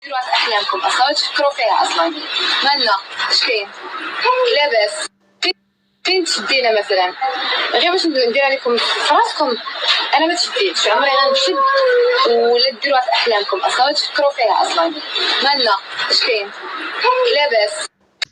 ديروا احلامكم اصلا تفكروا فيها اصلا مالنا اش كاين لاباس فين تشدينا مثلا غير باش ندير عليكم في راسكم. انا ما تشديتش عمري غنشد ولا ديروا احلامكم اصلا تفكروا فيها اصلا مالنا اش كاين لاباس.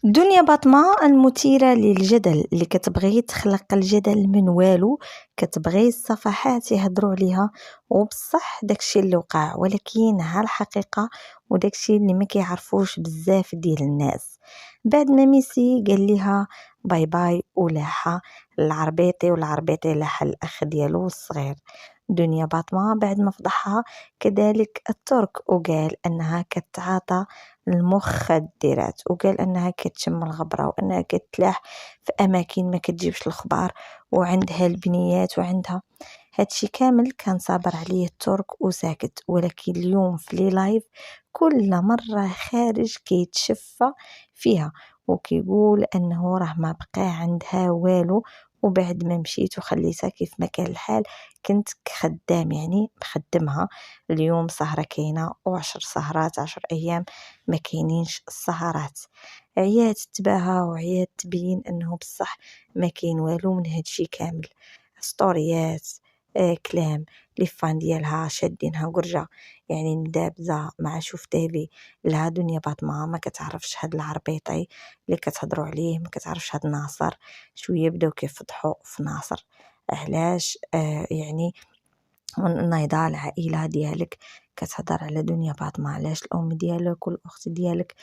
دنيا باطمة المثيرة للجدل اللي كتبغي تخلق الجدل من والو، كتبغي الصفحات يهضروا عليها وبصح داكشي اللي وقع، ولكن ها الحقيقة وداكشي اللي ما كيعرفوش بزاف ديال الناس. بعد ما ميسي قال ليها باي باي ولاحة العربيطي والعربيطي لاحة الاخ ديالو الصغير، دنيا باطمة بعد ما فضحها كذلك الترك وقال انها كتعاطى المخدرات وقال انها كتشم الغبره وانها كتلاح في اماكن ما كتجيبش الخبار وعندها البنيات وعندها هادشي كامل. كان صابر عليه الترك وساكت، ولكن اليوم في لي لايف كل مره خارج كيتشفى فيها وكيقول انه راه ما بقى عندها والو، وبعد ما مشيت وخليتها كيف ما كان الحال كنت خدام يعني مخدمها. اليوم سهرة كاينة و10 سهرات 10 ايام ما كاينينش السهرات. عيات تباها وعيات تبين انه بصح ما كاين والو من هادشي كامل. ستوريات كلام لي فان ديالها شادينها قرجه يعني مدابزه مع شوف تيفي. لها دنيا باطمة ما كتعرفش هاد العربيطي اللي كتهضروا عليه، ما كتعرفش هاد ناصر. شويه بداو كيفضحوا في ناصر علاش يعني نايضة العائلة ديالك كتهضر على دنيا باطمة، علاش الام ديالك والاخت ديالك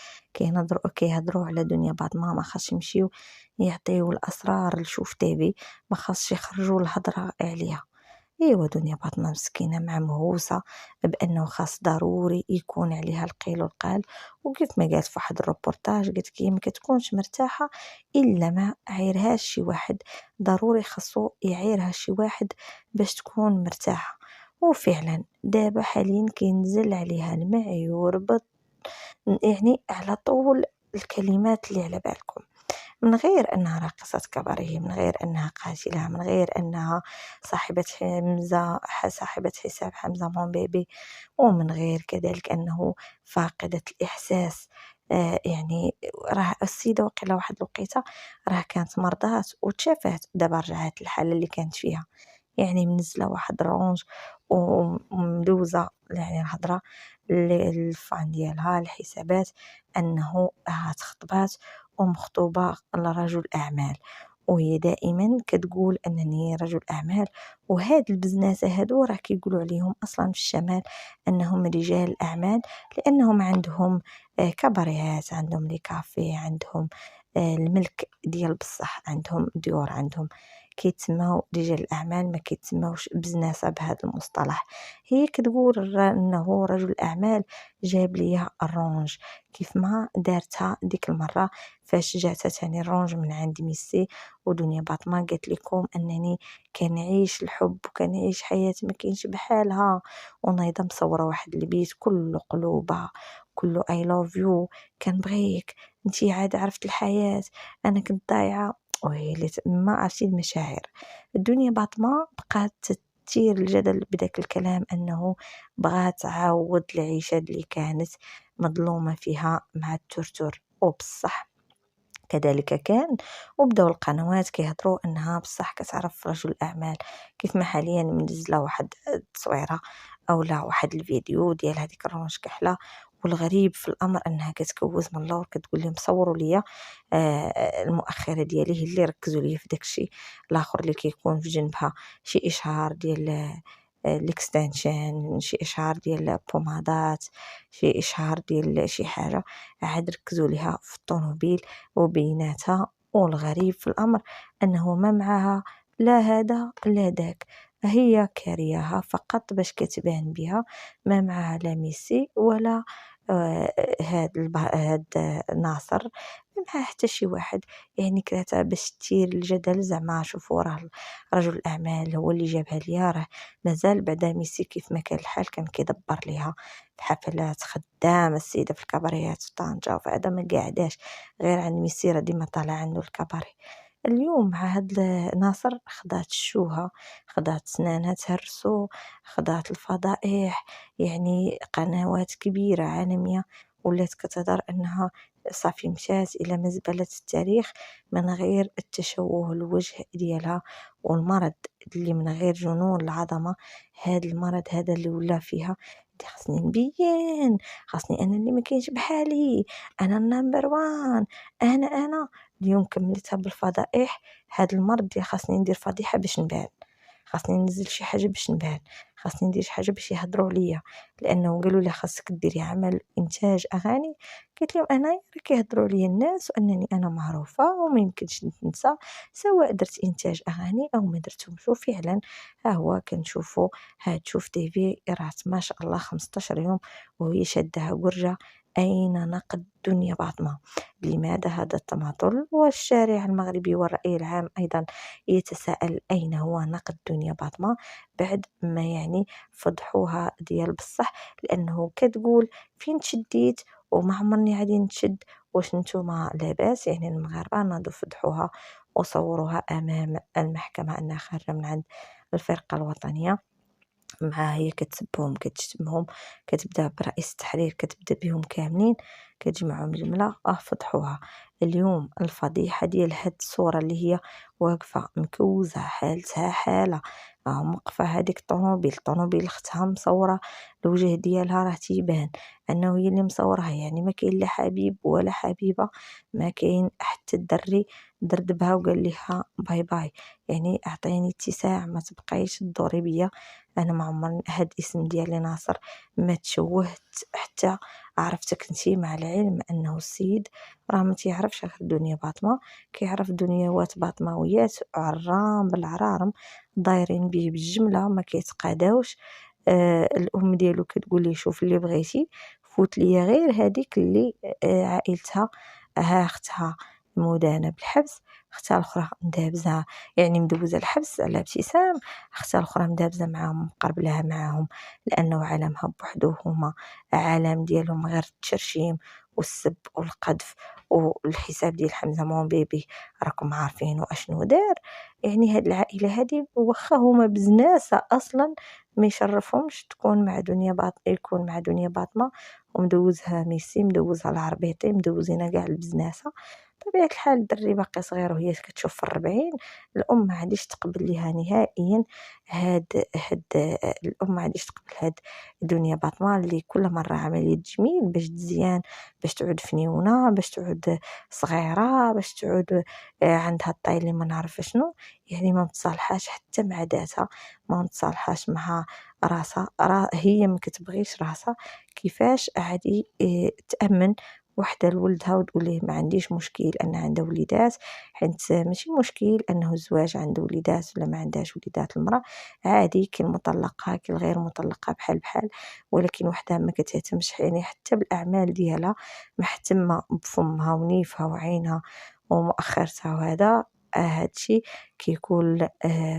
كيهضروا على دنيا باطمة. ما خاصش يمشيو يعطيو الاسرار لشوف تيفي، ما خاصش يخرجوا الهضره عليها. ايوا دنيا باطمة مسكينه مع مهووسه بانه خاص ضروري يكون عليها القيل والقال، وكيف ما قالت في واحد الروبورتاج قالت لي ما كتكونش مرتاحه الا ما عيرهاش شي واحد، ضروري خاصو يعيرها شي واحد باش تكون مرتاحه. وفعلا دابا حاليا كينزل عليها المعيور يعني على طول الكلمات اللي على بالكم، من غير أنها راقصة كباريه، من غير أنها قاتلة، من غير أنها صاحبة صاحبة حساب حمزة مون بيبي، ومن غير كذلك أنه فاقدة الإحساس. يعني راه السيدة وقيلا واحد الوقيته راه كانت مرضات وتشافات، دابا رجعت الحالة اللي كانت فيها، يعني منزله واحد الرونج ومدوزه يعني الهضره للفان ديالها الحسابات انه تخطبات ومخطوبه لرجل اعمال، وهي دائما كتقول انني رجل اعمال. وهاد البزناسه هادو راه كيقولوا عليهم اصلا في الشمال انهم رجال اعمال، لانهم عندهم كباريات، عندهم لي كافي، عندهم الملك ديال بصح، عندهم ديور، عندهم كيتسماو رجال الاعمال، ما كيتسماوش بزناسه بهذا المصطلح. هي كتقول انه رجل اعمال جاب ليا الرونج كيف ما دارتها ديك المره فاش جات ثاني الرونج من عند ميسي ودنيا باطمه. قالت لكم انني كنعيش الحب وكنعيش حياه ما كاينش بحالها، ونايضه مصوره واحد البيت كله قلوبه كله اي لاف يو، كنبغيك انتي عاد عرفت الحياه، انا كنت ضايعه ويلي ما عرفتي المشاعر. الدنيا باطمة بقات تثير الجدل بداك الكلام انه بغات تعاود العيشه اللي كانت مظلومه فيها مع الترتر، وبصح كذلك كان. وبداو القنوات كيهضروا انها بصح كتعرف رجل اعمال، كيف ما حاليا منزله واحد التصويره او لا واحد الفيديو ديال هذيك الرونش كحله. والغريب في الامر انها كتكوز من اللور كتقول لهم صوروا ليا المؤخره ديالي، هي اللي ركزوا ليا في داكشي الاخر اللي كيكون في جنبها شي اشهار ديال الاكستنشن، شي اشهار ديال بومادات، شي اشهار ديال شي حاجه، عاد ركزوا ليها في الطوموبيل وبيناتها. والغريب في الامر انه ما معها لا هذا لا داك، هي كارياها فقط باش كتبان بها، ما معها لا ميسي ولا هاد ناصر، ما معها حتى شي واحد. يعني كرهتها باش تثير الجدل، زعما شوفوا راه رجل الاعمال هو اللي جابها ليا، راه مازال بعدا ميسي كيف ما كان الحال كان كيدبر ليها في حفلات، خدامه السيده في الكباريات في طنجة، وفي هذا ما قاعداش غير عند ميسي، راه ديما طالع عنده الكباري. اليوم مع هاد ناصر خدات الشوهة، خدات سنانها تهرسو، خدات الفضائح، يعني قنوات كبيرة عالمية ولات كتهضر أنها صافي مشات إلى مزبلة التاريخ من غير التشوه الوجه ديالها والمرض اللي من غير جنون العظمة. هاد المرض هذا اللي ولا فيها دي خاصني نبين، خاصني أنا اللي ما كاينش بحالي، أنا النمبر وان، أنا اليوم كملتها بالفضائح. هاد المرض اللي خاصني ندير فضيحة باش نبان، خاصني ننزل شي حاجة باش نبان، خاصني ندير شي حاجة باش يهضروا عليا، لأنه قالوا لي خاصك ديري عمل إنتاج أغاني. قلت لهم أنا راه كيهضروا عليا الناس وأنني أنا معروفة وما يمكنش نتنسى، سواء درت إنتاج أغاني أو ما درتهمش. وفعلا ها هو كنشوفو، ها تشوف تيفي راه ما شاء الله 15 يوم وهي شادها قرجة. أين نقد دنيا باطمة؟ لماذا هذا التماطل؟ والشارع المغربي والرأي العام أيضا يتساءل أين هو نقد دنيا باطمة بعد ما يعني فضحوها ديال بصح، لأنه كتقول فين تشديت وما عمرني غادي نتشد، واش نتوما لاباس؟ يعني المغاربة ناضوا فضحوها وصوروها أمام المحكمة أنها خارجة من عند الفرقة الوطنية، مع هي كتسبهم كتشتمهم، كتبدا برئيس التحرير كتبدا بهم كاملين، كتجمعهم جملة فضحوها. اليوم الفضيحة ديال هاد الصورة اللي هي واقفة مكوزة حالتها حالة، موقفة هاديك الطوموبيل اختها مصورة الوجه ديالها راه تيبان انه هي اللي مصورها، يعني ما كاين لا حبيب ولا حبيبة، ما كاين حتى الدري دردبها وقال لها باي باي، يعني اعطيني اتساع ما تبقايش تدوري بيا. انا ما عمر هاد الاسم ديالي ناصر ما تشوهت حتى عرفتك انتي، مع العلم انه السيد راه ما تيعرفش غير دنيا باطمه، كيعرف دنياوات باطمويات عرام بالعرارم دايرين به بالجمله ما كيتقاداوش. الام ديالو كتقول ليه شوف اللي بغيتي، فوت ليا غير هذيك اللي عائلتها ها اختها مدانه بالحبس، اختها الاخرى دابزه يعني مدوزه الحبس على ابتسام، اختها الاخرى مدابزه معاهم مقربلها معاهم لانه عالمها بوحدو، هما عالم ديالهم غير التشرشيم والسب والقذف والحساب ديال حمزه مون بيبي راكم عارفين واشنو دار. يعني هاد العائله هادي واخا هما بزناسه اصلا ما يشرفهمش تكون مع دنيا يكون مع دنيا باطمه ومدوزها ميسي مدوزها العربيطي مدوزينها كاع البزناسه. بطبيعة الحال الدري باقي صغير وهي كتشوف في 40، الأم ما عادش تقبل ليها نهائيا هاد الأم ما عادش تقبل هاد دنيا باطمة اللي كل مرة عملية تجميل باش تزيان، باش تعود فنيونة، باش تعود صغيرة، باش تعود عندها الطاي اللي ما نعرف شنو. يعني ما متصالحاش حتى مع ذاتها، ما متصالحاش مع راسها، هي ما كتبغيش راسها. كيفاش غادي تأمن وحده لولدها وتقول ليه ما عنديش مشكل ان عندها وليدات، حيت ماشي مشكل انه الزواج عنده وليدات ولا ما عندهاش وليدات. المراه عادي، كاين مطلقه كاين غير مطلقه بحال بحال، ولكن وحده ما كتهتمش يعني حتى بالاعمال ديالها، مهتمه بفمها ونيفها وعينها ومؤخرتها، وهذا هادشي كيكون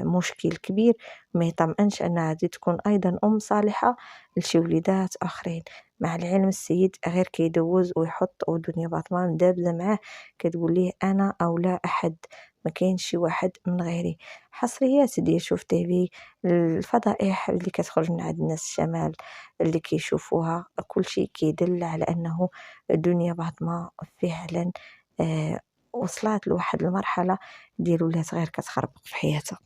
مشكل كبير. ما يطمئنش انها غادي تكون ايضا ام صالحه لشي وليدات اخرين. مع العلم السيد غير كيدوز ويحط ودنيا باطمان دابزه معاه كتقول ليه انا او لا احد، ما كاينش شي واحد من غيري. حصريات ديال شوف تيفي، الفضائح اللي كتخرج من عند الناس الشمال اللي كيشوفوها، كل شيء كيدل على انه دنيا باطمه فعلا وصلت لواحد المرحله ديال ولات غير كتخربق في حياتها.